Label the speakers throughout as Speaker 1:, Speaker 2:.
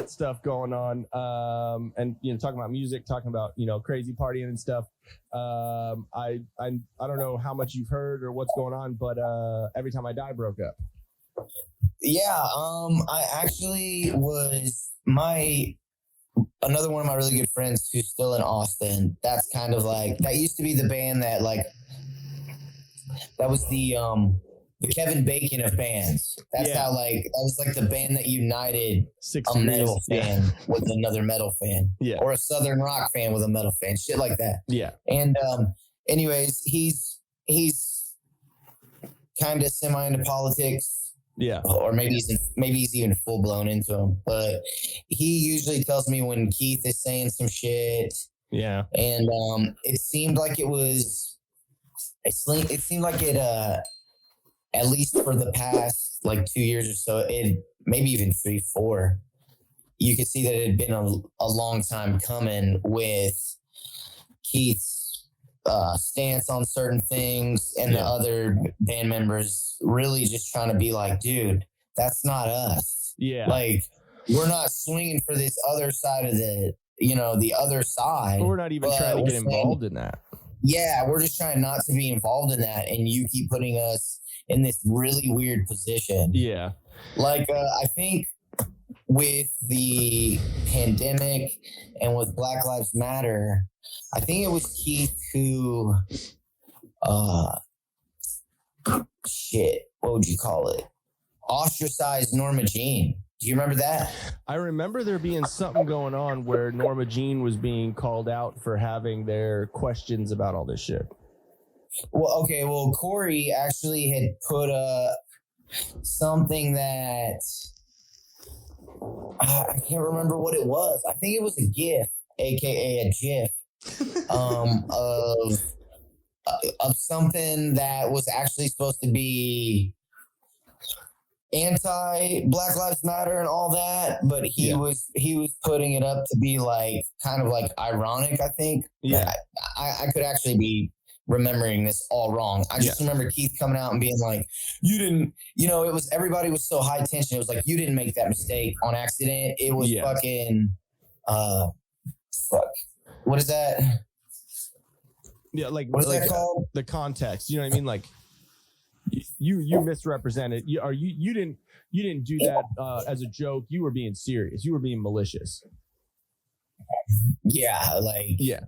Speaker 1: that stuff going on. And talking about music, talking about crazy partying and stuff. I don't know how much you've heard or what's going on, but Every Time I Die broke up.
Speaker 2: Yeah, I actually was another one of my really good friends who's still in Austin. That's kind of like, that used to be the band that that was the Kevin Bacon of bands. That's how that was like the band that united a metal fan with another metal fan, or a Southern rock fan with a metal fan, shit like that.
Speaker 1: Yeah.
Speaker 2: And anyways, he's kind of semi into politics.
Speaker 1: Yeah.
Speaker 2: Or maybe he's even full blown into them. But he usually tells me when Keith is saying some shit.
Speaker 1: Yeah.
Speaker 2: And it seemed like it seemed like it at least for the past 2 years or so, it maybe even 3, 4, you could see that it had been a long time coming with Keith's stance on certain things, and the other band members really just trying to be like, dude, that's not us.
Speaker 1: Yeah.
Speaker 2: We're not swinging for this other side of the other side.
Speaker 1: We're not even trying to get involved in that.
Speaker 2: Yeah, we're just trying not to be involved in that, and you keep putting us in this really weird position.
Speaker 1: Yeah.
Speaker 2: I think with the pandemic and with Black Lives Matter, I think it was Keith who, what would you call it? Ostracized Norma Jean. Do you remember that?
Speaker 1: I remember there being something going on where Norma Jean was being called out for having their questions about all this shit.
Speaker 2: Well, okay. Well, Corey actually had put something that I can't remember what it was. I think it was a GIF, aka a GIF, of something that was actually supposed to be anti-Black Lives Matter and all that, but he was putting it up to be kind of ironic. I think.
Speaker 1: Yeah,
Speaker 2: I could actually be remembering this all wrong. I just remember Keith coming out and being like, you didn't, it was, everybody was so high tension. It was like, you didn't make that mistake on accident. It was fucking, what is that?
Speaker 1: Yeah.
Speaker 2: What is that called?
Speaker 1: The context, you know what I mean? You misrepresented. You didn't do that as a joke. You were being serious. You were being malicious.
Speaker 2: Yeah.
Speaker 1: Yeah.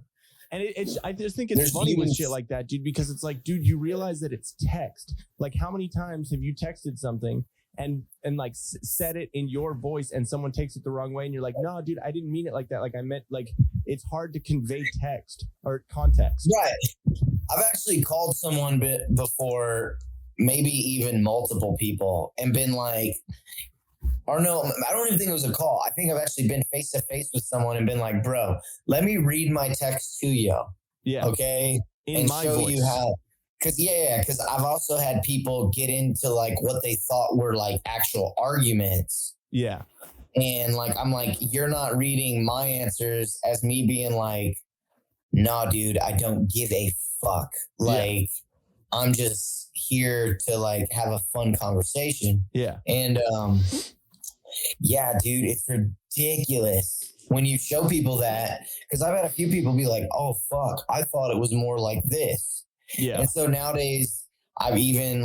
Speaker 1: And I just think it's funny with shit like that, dude, because it's like, dude, you realize that it's text. How many times have you texted something and said it in your voice and someone takes it the wrong way and you're like, no, dude, I didn't mean it like that. I meant it's hard to convey text or context.
Speaker 2: Right. I've actually called someone before, maybe even multiple people, and been like, or no, I don't even think it was a call. I think I've actually been face to face with someone and been like, bro, let me read my text to you. Yeah. Okay.
Speaker 1: In my show voice.
Speaker 2: You how, because I've also had people get into what they thought were actual arguments.
Speaker 1: Yeah.
Speaker 2: And I'm like, you're not reading my answers as me being like, nah, dude, I don't give a fuck. I'm just here to have a fun conversation.
Speaker 1: Yeah.
Speaker 2: And yeah, dude, it's ridiculous when you show people that, because I've had a few people be like, oh fuck, I thought it was more like this.
Speaker 1: Yeah.
Speaker 2: And so nowadays I've even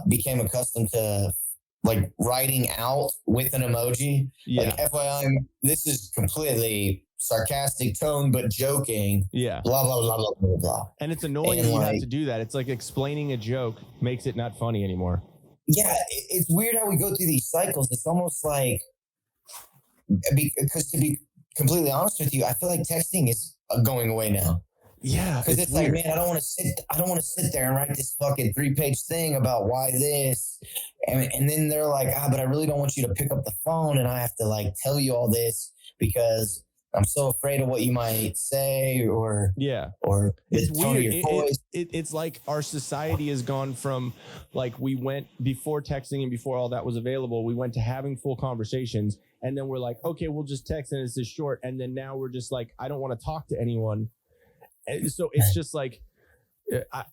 Speaker 2: became accustomed to writing out with an emoji.
Speaker 1: Yeah.
Speaker 2: FYI, this is completely sarcastic tone, but joking.
Speaker 1: Yeah.
Speaker 2: Blah, blah, blah, blah, blah, blah.
Speaker 1: And it's annoying that you have to do that. It's like explaining a joke makes it not funny anymore.
Speaker 2: Yeah. It's weird how we go through these cycles. It's almost because to be completely honest with you, I feel like texting is going away now.
Speaker 1: Yeah.
Speaker 2: Because it's weird. Man, I don't want to sit there and write this fucking 3-page thing about why this. And then they're like, but I really don't want you to pick up the phone and I have to tell you all this because I'm so afraid of what you might say or
Speaker 1: it's
Speaker 2: the tone
Speaker 1: weird.
Speaker 2: Of your voice.
Speaker 1: It's like our society has gone from we went before texting and before all that was available, we went to having full conversations and then we're like, okay, we'll just text and it's this short. And then now we're just I don't want to talk to anyone. And so it's just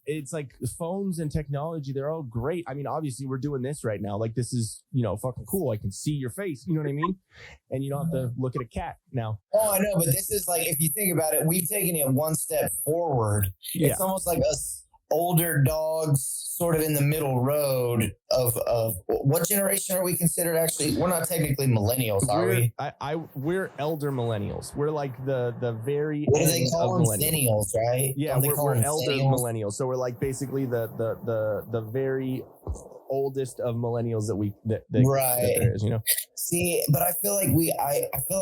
Speaker 1: it's like phones and technology, they're all great. I mean, obviously we're doing this right now. Like this is, fucking cool. I can see your face. You know what I mean? And you don't have to look at a cat now.
Speaker 2: Oh, I know. But this is like, if you think about it, we've taken it one step forward. Yeah. It's almost like us older dogs sort of in the middle road of what generation are we considered? Actually, we're not technically millennials, are we?
Speaker 1: We're elder millennials. We're like the very
Speaker 2: what do they call them? Millennials, right?
Speaker 1: Yeah, we're elder millennials. So we're like basically the very oldest of millennials that
Speaker 2: right.
Speaker 1: That there is,
Speaker 2: See, but I feel like I feel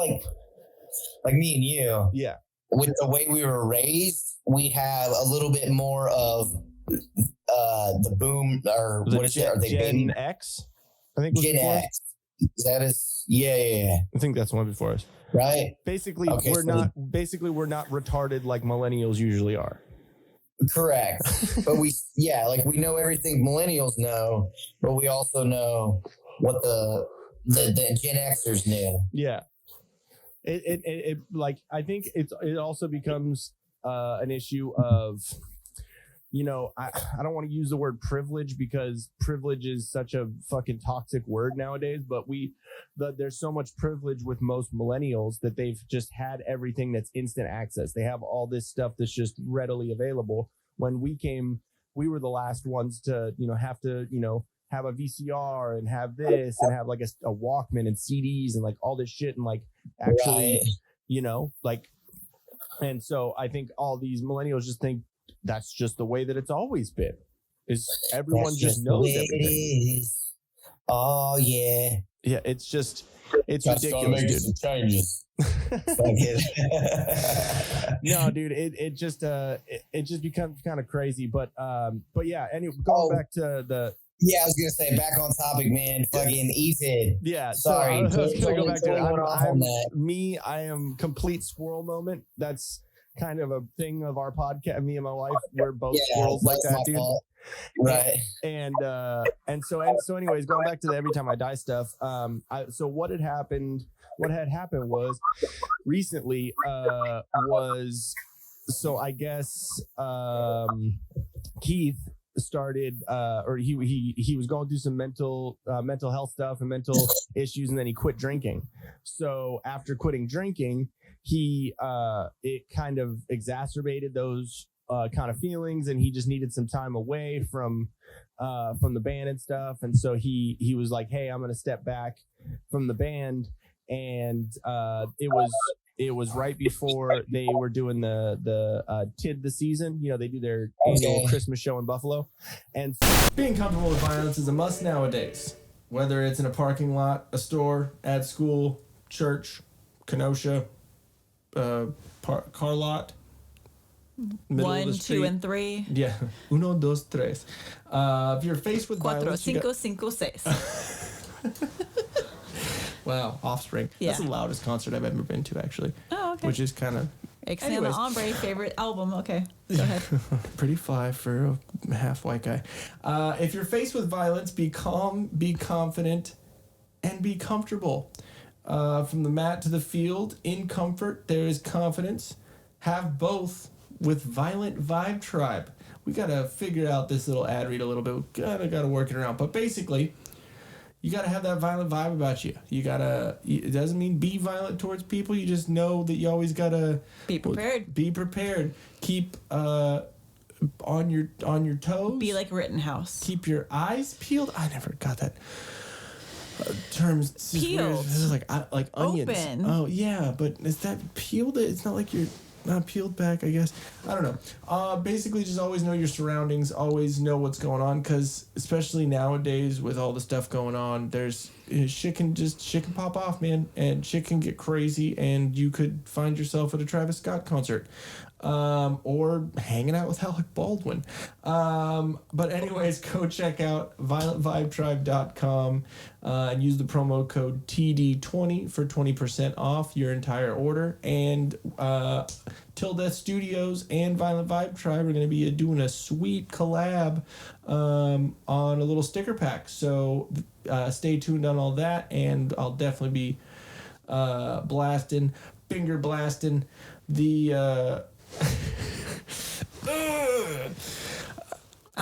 Speaker 2: like me and you.
Speaker 1: Yeah.
Speaker 2: With the way we were raised, we have a little bit more of the boom, or what is it? Are they
Speaker 1: Gen X? I think was
Speaker 2: Gen
Speaker 1: before
Speaker 2: X. That is, yeah.
Speaker 1: I think that's one before us.
Speaker 2: Right.
Speaker 1: Basically, we're not retarded like millennials usually are.
Speaker 2: Correct. But we know everything millennials know, but we also know what the Gen Xers knew.
Speaker 1: Yeah. It like, I think it also becomes an issue of, I don't want to use the word privilege because privilege is such a fucking toxic word nowadays, but there's so much privilege with most millennials that they've just had everything that's instant access. They have all this stuff that's just readily available. When we came, we were the last ones to, have to, have a VCR and have this and have like a Walkman and CDs and like all this shit and like actually, like, and so I think all these millennials just think that's just the way that it's always been. Is everyone just knows everything?
Speaker 2: Oh yeah,
Speaker 1: yeah. It's ridiculous, dude.
Speaker 2: Some changes.
Speaker 1: No, dude, it just becomes kind of crazy, but yeah. Anyway, going back to the.
Speaker 2: Yeah, I was gonna say, back on topic, man. Fucking ETID.
Speaker 1: Yeah,
Speaker 2: sorry.
Speaker 1: I was gonna go back to it. I am complete squirrel moment. That's kind of a thing of our podcast. Me and my wife, we're both squirrels like that, dude.
Speaker 2: Fault. Right.
Speaker 1: And so anyways, going back to the every time I die stuff. So what had happened was recently I guess Keith started or he was going through some mental health stuff and mental issues, and then he quit drinking. So after quitting drinking, it kind of exacerbated those kind of feelings, and he just needed some time away from the band and stuff. And so he was like, hey, I'm gonna step back from the band. And it was right before they were doing the TID the season. They do their annual Christmas show in Buffalo. And being comfortable with violence is a must nowadays. Whether it's in a parking lot, a store, at school, church, Kenosha, car lot, middle
Speaker 3: 1,
Speaker 1: of the street.
Speaker 3: 2, and 3.
Speaker 1: Yeah. 1, 2, 3. If you're faced with
Speaker 3: 4,
Speaker 1: violence...
Speaker 3: 5, 6.
Speaker 1: Wow, Offspring.
Speaker 3: Yeah.
Speaker 1: That's the loudest concert I've ever been to, actually.
Speaker 3: Oh, okay.
Speaker 1: Which is kind of...
Speaker 3: Ixnay the Hombre, favorite album. Okay, go ahead.
Speaker 1: Pretty fly for a half white guy. If you're faced with violence, be calm, be confident, and be comfortable. From the mat to the field, in comfort, there is confidence. Have both with Violent Vibe Tribe. We got to figure out this little ad read a little bit. We got to work it around. But basically... you got to have that violent vibe about you. It doesn't mean be violent towards people. You just know that you always got to...
Speaker 3: be prepared.
Speaker 1: Be prepared. Keep on your toes.
Speaker 3: Be like Rittenhouse.
Speaker 1: Keep your eyes peeled. I never got that terms.
Speaker 3: Peeled.
Speaker 1: This is like onions.
Speaker 3: Open.
Speaker 1: Oh, yeah, but is that peeled? It's not like you're... not peeled back, I guess. I don't know. Basically, just always know your surroundings. Always know what's going on, because especially nowadays with all the stuff going on, there's shit can pop off, man, and shit can get crazy, and you could find yourself at a Travis Scott concert, or hanging out with Alec Baldwin. But anyways, go check out violentvibetribe.com and use the promo code TD20 for 20% off your entire order. And Till Death Studios and Violent Vibe Tribe are going to be doing a sweet collab on a little sticker pack. So stay tuned on all that, and I'll definitely be finger blasting the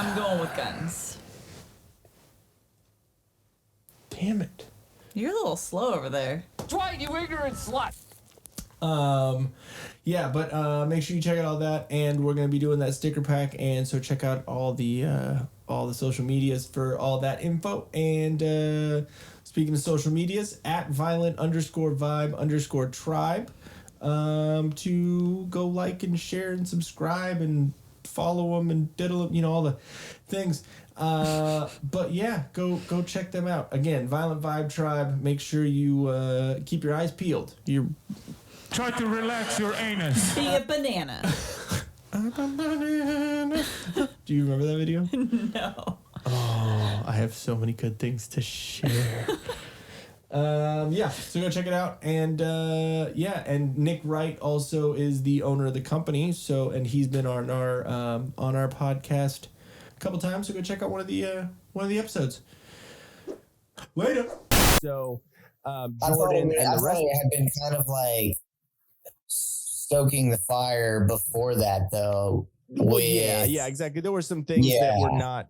Speaker 3: I'm going with guns.
Speaker 1: Damn it.
Speaker 3: You're a little slow over there.
Speaker 4: Dwight, you ignorant slut.
Speaker 1: Yeah, but make sure you check out all that, and we're gonna be doing that sticker pack, and so check out all the social medias for all that info. And speaking of social medias, at violent_vibe_tribe, to go like and share and subscribe and follow them and diddle them, all the things. But yeah, go check them out. Again, Violent Vibe Tribe. Make sure you keep your eyes peeled.
Speaker 4: Try to relax your anus.
Speaker 3: Be a banana.
Speaker 1: I'm a banana. Do you remember that video?
Speaker 3: No.
Speaker 1: Oh, I have so many good things to share. Yeah, so go check it out. And and Nick Wright also is the owner of the company. So, and he's been on our podcast a couple times. So go check out one of the episodes. Later. So, Jordan
Speaker 2: I thought it had been kind of like stoking the fire before that, though.
Speaker 1: Well, yeah, exactly. There were some things that were not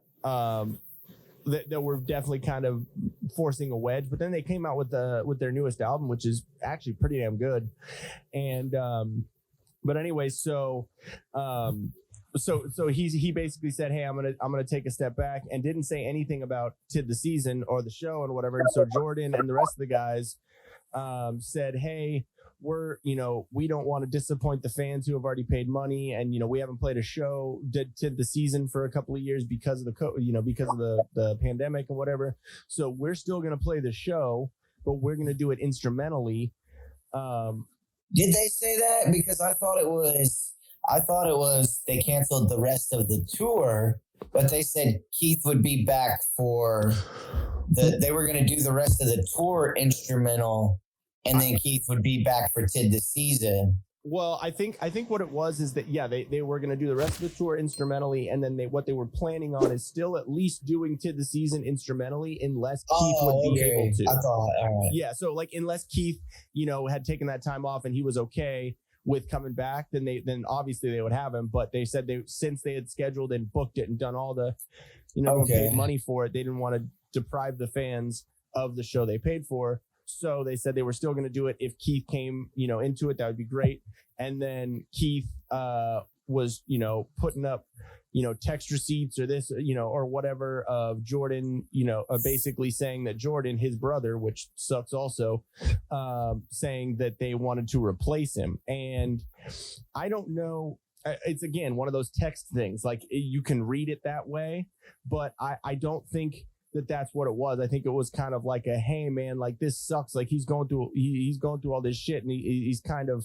Speaker 1: that were definitely kind of forcing a wedge, but then they came out with their newest album, which is actually pretty damn good. And but anyway, so he basically said, hey, I'm gonna take a step back, and didn't say anything about TID the season or the show and whatever. And so Jordan and the rest of the guys said, hey, we don't want to disappoint the fans who have already paid money, and we haven't played a show TID the season for a couple of years because of the pandemic and whatever. So we're still gonna play the show, but we're gonna do it instrumentally.
Speaker 2: Did they say that? Because I thought it was they canceled the rest of the tour, but they said Keith would be back for they were going to do the rest of the tour instrumental, and then Keith would be back for TID the season.
Speaker 1: Well, I think what it was is that, they were going to do the rest of the tour instrumentally, and then what they were planning on is still at least doing TID the season instrumentally, unless Keith would be able to.
Speaker 2: I thought, all right.
Speaker 1: Yeah, so like unless Keith, had taken that time off and he was okay with coming back, then obviously they would have him. But they said since they had scheduled and booked it and done all the, paid money for it, they didn't want to deprive the fans of the show they paid for. So they said they were still going to do it if Keith came, into it. That would be great. And then Keith was, putting up, text receipts or this, or whatever of Jordan, basically saying that Jordan, his brother, which sucks also, saying that they wanted to replace him. And I don't know. It's, again, one of those text things. Like, you can read it that way, but I don't think that's what it was. I think it was kind of like a, hey man, like this sucks. Like he's going through all this shit, and he's kind of,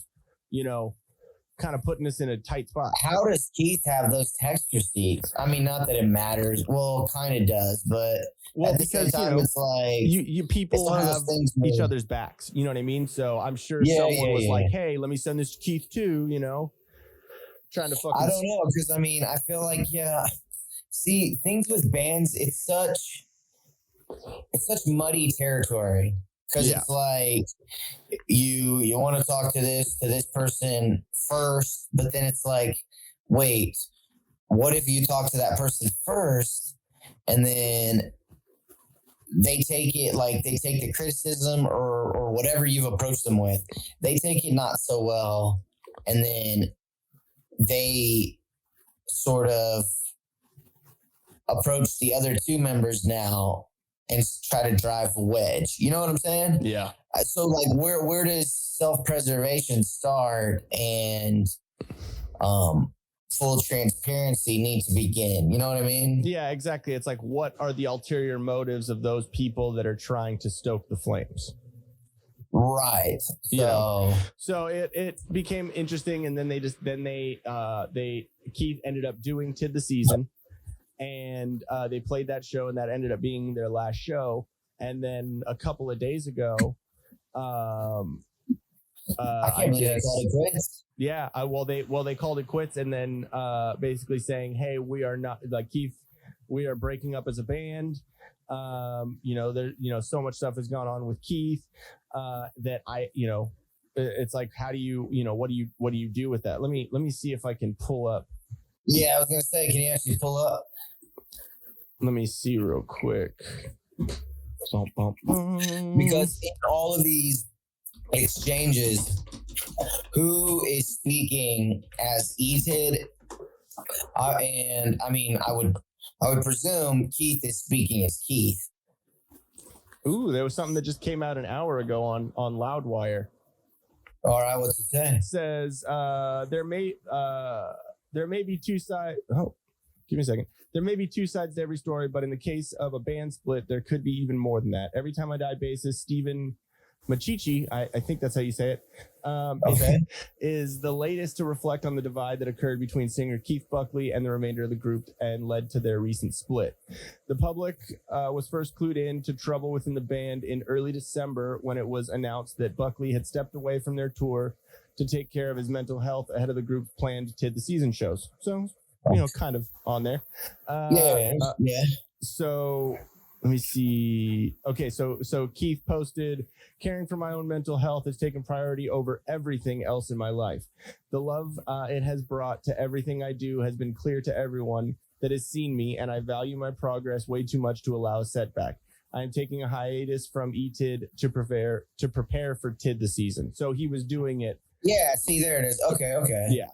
Speaker 1: putting us in a tight spot.
Speaker 2: How does Keith have those text receipts? I mean, not that it matters. Well, kind of does, but at the same time, it's like
Speaker 1: you people have each other's backs. You know what I mean? So I'm sure someone was like, hey, let me send this to Keith too. Trying to fucking.
Speaker 2: I don't know, because I mean, I feel like See, things with bands, it's such muddy territory, because it's like you want to talk to this person first, but then it's like, wait, what if you talk to that person first and then they take the criticism or whatever you've approached them with, they take it not so well, and then they sort of approach the other two members now and try to drive a wedge. You know what I'm saying?
Speaker 1: Yeah.
Speaker 2: So like, where does self-preservation start and full transparency need to begin? You know what I mean?
Speaker 1: Yeah, exactly. It's like, what are the ulterior motives of those people that are trying to stoke the flames?
Speaker 2: Right.
Speaker 1: So it became interesting, and then Keith ended up doing TID the season. And they played that show, and that ended up being their last show. And then a couple of days ago,
Speaker 2: I can't believe they called it quits.
Speaker 1: Yeah, they called it quits, and then basically saying, "Hey, we are not like Keith. We are breaking up as a band. So much stuff has gone on with Keith that it's like, how do you, what do you do with that? Let me see if I can pull up."
Speaker 2: Yeah, I was gonna say, can you actually pull up?
Speaker 1: Let me see real quick.
Speaker 2: Because in all of these exchanges, who is speaking as ETID? And I mean, I would presume Keith is speaking as Keith.
Speaker 1: Ooh, there was something that just came out an hour ago on Loudwire.
Speaker 2: All right, what's it say?
Speaker 1: It says there may be two sides. Oh, give me a second. There may be two sides to every story, but in the case of a band split, there could be even more than that. Every Time I Die bassist Stephen Machichi, I think that's how you say it, is the latest to reflect on the divide that occurred between singer Keith Buckley and the remainder of the group and led to their recent split. The public was first clued in to trouble within the band in early December when it was announced that Buckley had stepped away from their tour to take care of his mental health ahead of the group's planned TID the Season shows. So, kind of on there.
Speaker 2: Yeah.
Speaker 1: So let me see. Okay, so Keith posted, caring for my own mental health has taken priority over everything else in my life. The love it has brought to everything I do has been clear to everyone that has seen me, and I value my progress way too much to allow a setback. I am taking a hiatus from ETID to prepare for TID the Season. So he was doing it.
Speaker 2: Yeah, see, there it is. Okay.
Speaker 1: Yeah.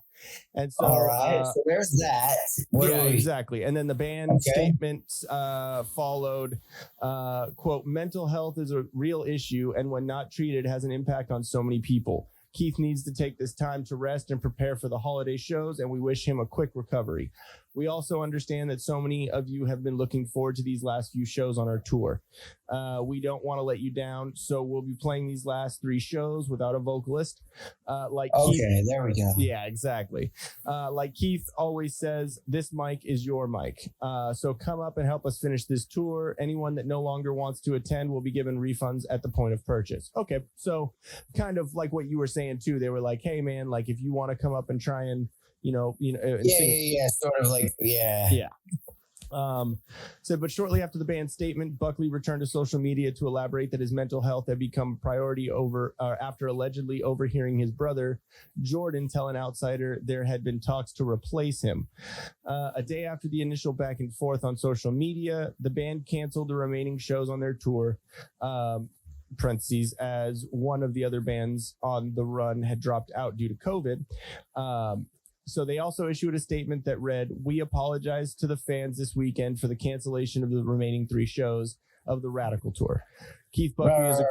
Speaker 1: And so,
Speaker 2: all right, so there's that.
Speaker 1: Exactly. And then the band statement followed, quote, mental health is a real issue, and when not treated has an impact on so many people. Keith needs to take this time to rest and prepare for the holiday shows, and we wish him a quick recovery. We also understand that so many of you have been looking forward to these last few shows on our tour. We don't want to let you down, so we'll be playing these last 3 shows without a vocalist. Keith,
Speaker 2: there we go.
Speaker 1: Yeah, exactly. Like Keith always says, this mic is your mic. So come up and help us finish this tour. Anyone that no longer wants to attend will be given refunds at the point of purchase. Okay, so kind of like what you were saying too. They were like, hey man, like if you want to come up and try and
Speaker 2: sort of like, yeah.
Speaker 1: But shortly after the band's statement, Buckley returned to social media to elaborate that his mental health had become priority after allegedly overhearing his brother Jordan tell an outsider there had been talks to replace him. A day after the initial back and forth on social media, the band canceled the remaining shows on their tour. Parentheses, as one of the other bands on the run had dropped out due to COVID. So they also issued a statement that read, "We apologize to the fans this weekend for the cancellation of the remaining 3 shows of the Radical Tour." Keith Buckley is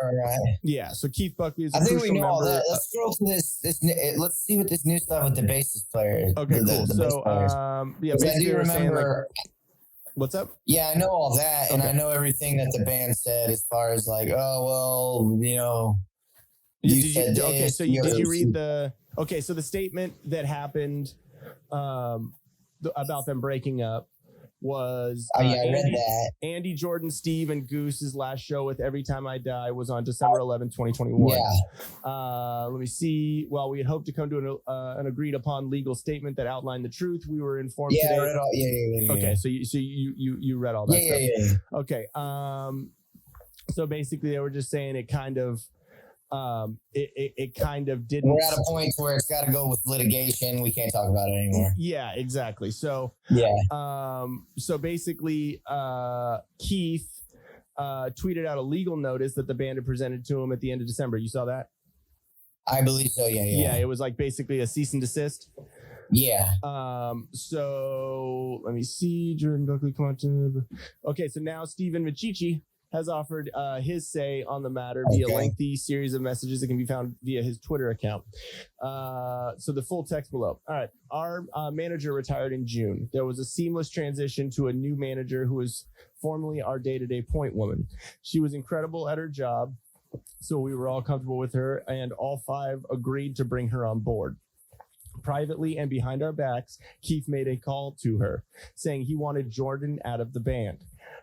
Speaker 1: So Keith Buckley is a crucial member. I think we know all that.
Speaker 2: Let's scroll to this. Let's see what this new stuff with the bassist player is.
Speaker 1: Okay, cool. So basically
Speaker 2: I do remember.
Speaker 1: What's up?
Speaker 2: Yeah, I know all that, and I know everything that the band said as far as like, oh well,
Speaker 1: Did you read the? Okay, so the statement that happened about them breaking up was
Speaker 2: I read that.
Speaker 1: Andy, Jordan, Steve, and Goose's last show with Every Time I Die was on December 11th, 2021.
Speaker 2: Yeah.
Speaker 1: Let me see. While we had hoped to come to an agreed upon legal statement that outlined the truth, we were informed today.
Speaker 2: I read all, yeah.
Speaker 1: Okay, so you read all that stuff.
Speaker 2: Yeah.
Speaker 1: Okay. So basically, they were just saying it kind of. It kind of didn't.
Speaker 2: We're at a point where it's got to go with litigation. We can't talk about it anymore.
Speaker 1: Yeah, exactly. So so basically, Keith tweeted out a legal notice that the band had presented to him at the end of December. You saw that?
Speaker 2: I believe so. Yeah.
Speaker 1: It was like basically a cease and desist.
Speaker 2: Yeah.
Speaker 1: So let me see. Jordan Buckley, come on to. Okay, so now Stephen Machichi has offered his say on the matter via a lengthy series of messages that can be found via his Twitter account. So the full text below. All right. Our manager retired in June. There was a seamless transition to a new manager who was formerly our day-to-day point woman. She was incredible at her job, so we were all comfortable with her, and all 5 agreed to bring her on board. Privately and behind our backs, Keith made a call to her, saying he wanted Jordan out of the band.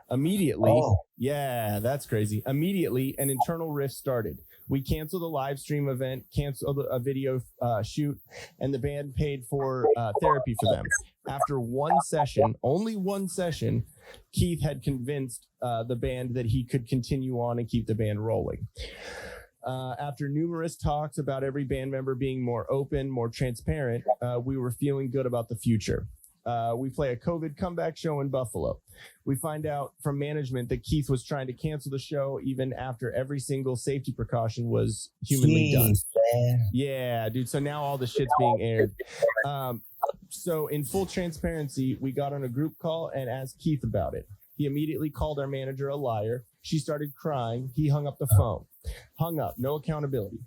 Speaker 1: Immediately, that's crazy. Immediately, an internal rift started. We canceled a live stream event, canceled a video shoot, and the band paid for therapy for them. After only one session, Keith had convinced the band that he could continue on and keep the band rolling. After numerous talks about every band member being more open, more transparent, we were feeling good about the future. We play a COVID comeback show in Buffalo. We find out from management that Keith was trying to cancel the show even after every single safety precaution was humanly done.
Speaker 2: Man.
Speaker 1: Yeah, dude. So now all the shit's being aired. So in full transparency, we got on a group call and asked Keith about it. He immediately called our manager a liar. She started crying. He hung up the phone. Hung up. No accountability.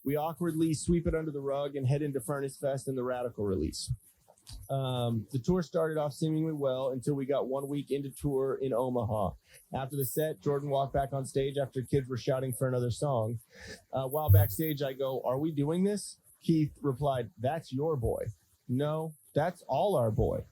Speaker 1: We awkwardly sweep it under the rug and head into Furnace Fest and the Radical release. The tour started off seemingly well until we got 1 week into tour in Omaha. After the set, Jordan walked back on stage after kids were shouting for another song. While backstage, I go, "Are we doing this?" Keith replied, "That's your boy." "No, that's all our boy."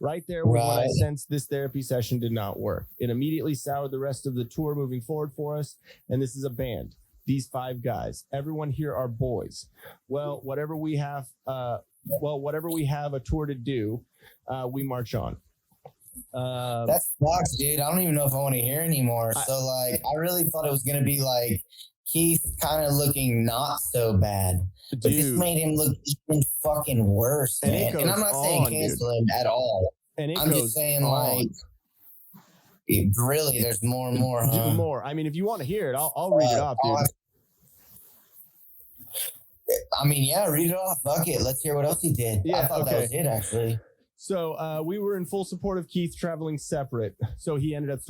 Speaker 1: Right there was when I sensed this therapy session did not work. It immediately soured the rest of the tour moving forward for us. And this is a band. These 5 guys. Everyone here are boys. Well, whatever we have a tour to do, we march on.
Speaker 2: That sucks, dude. I don't even know if I want to hear anymore. So, like, I really thought it was going to be like Keith kind of looking not so bad. But this made him look even fucking worse, man. And I'm not saying cancel him at all. And I'm just saying, like, really, there's more and more, huh?
Speaker 1: More. I mean, if you want to hear it, I'll read it off, dude.
Speaker 2: I mean, yeah, read it off. Fuck it. Let's hear what else he did.
Speaker 1: Yeah,
Speaker 2: I thought that was it, actually.
Speaker 1: So we were in full support of Keith traveling separate. So he ended up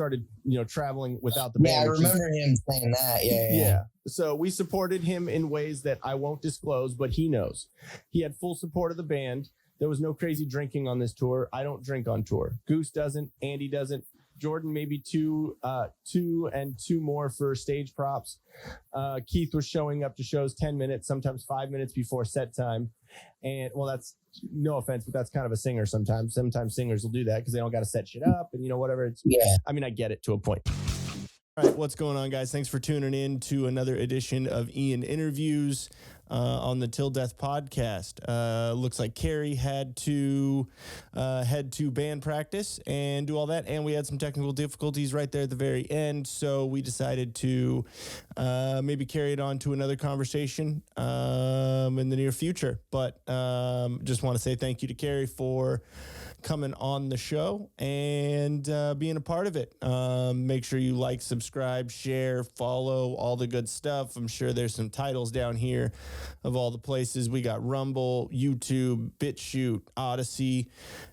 Speaker 1: traveling without the band.
Speaker 2: Yeah, I remember him saying that. Yeah.
Speaker 1: So we supported him in ways that I won't disclose, but he knows. He had full support of the band. There was no crazy drinking on this tour. I don't drink on tour. Goose doesn't. Andy doesn't. Jordan maybe two more for stage props. Keith was showing up to shows 10 minutes, sometimes 5 minutes before set time. And well, that's no offense, but that's kind of a singer sometimes. Sometimes singers will do that because they don't got to set shit up and whatever. I mean, I get it to a point. All right, what's going on, guys? Thanks for tuning in to another edition of Ian Interviews on the Till Death podcast. Looks like Kerry had to head to band practice and do all that, and we had some technical difficulties right there at the very end, so we decided to maybe carry it on to another conversation in the near future. But just want to say thank you to Kerry for coming on the show and being a part of it. Make sure you like, subscribe, share, follow, all the good stuff. I'm sure there's some titles down here of all the places. We got Rumble, YouTube, BitChute, Odyssey,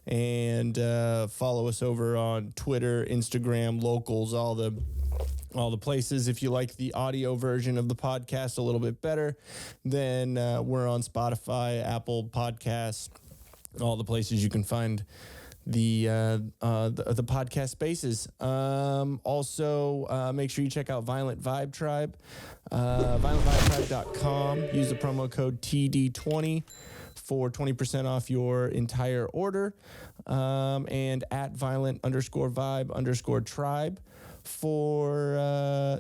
Speaker 1: and follow us over on Twitter, Instagram, Locals, all the places. If you like the audio version of the podcast a little bit better, then we're on Spotify, Apple Podcasts, all the places you can find the podcast spaces. Also, make sure you check out Violent Vibe Tribe, violentvibetribe.com. Use the promo code TD20 for 20% off your entire order, and at violent_vibe_tribe for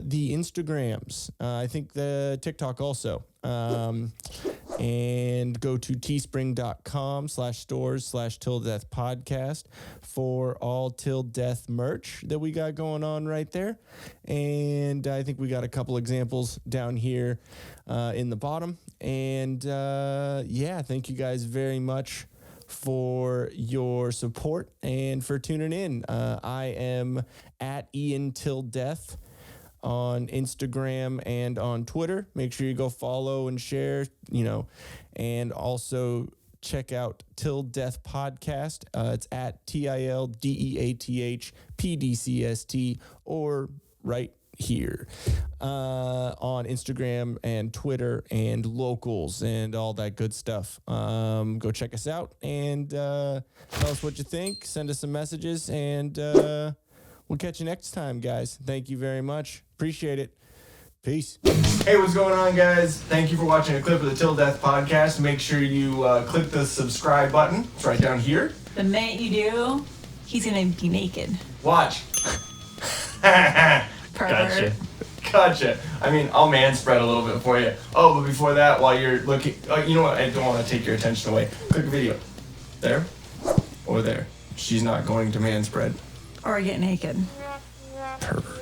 Speaker 1: the Instagrams. I think the TikTok also. And go to teespring.com/stores/tilldeathpodcast for all Till Death merch that we got going on right there. And I think we got a couple examples down here in the bottom. And thank you guys very much for your support and for tuning in. I am at Ian Till Death on Instagram and on Twitter. Make sure you go follow and share, and also check out Till Death Podcast. It's at TILDEATHPDCST or right here on Instagram and Twitter and Locals and all that good stuff. Go check us out and tell us what you think. Send us some messages, and we'll catch you next time, guys. Thank you very much. Appreciate it. Peace. Hey, what's going on, guys? Thank you for watching a clip of the Till Death podcast. Make sure you click the subscribe button. It's right down here.
Speaker 3: The minute you do, he's going to be naked.
Speaker 1: Watch.
Speaker 3: Pervert.
Speaker 1: Gotcha. I mean, I'll man spread a little bit for you. Oh, but before that, while you're looking, you know what? I don't want to take your attention away. Click a video. There or there. She's not going to man spread.
Speaker 3: Or get naked.
Speaker 1: Pervert.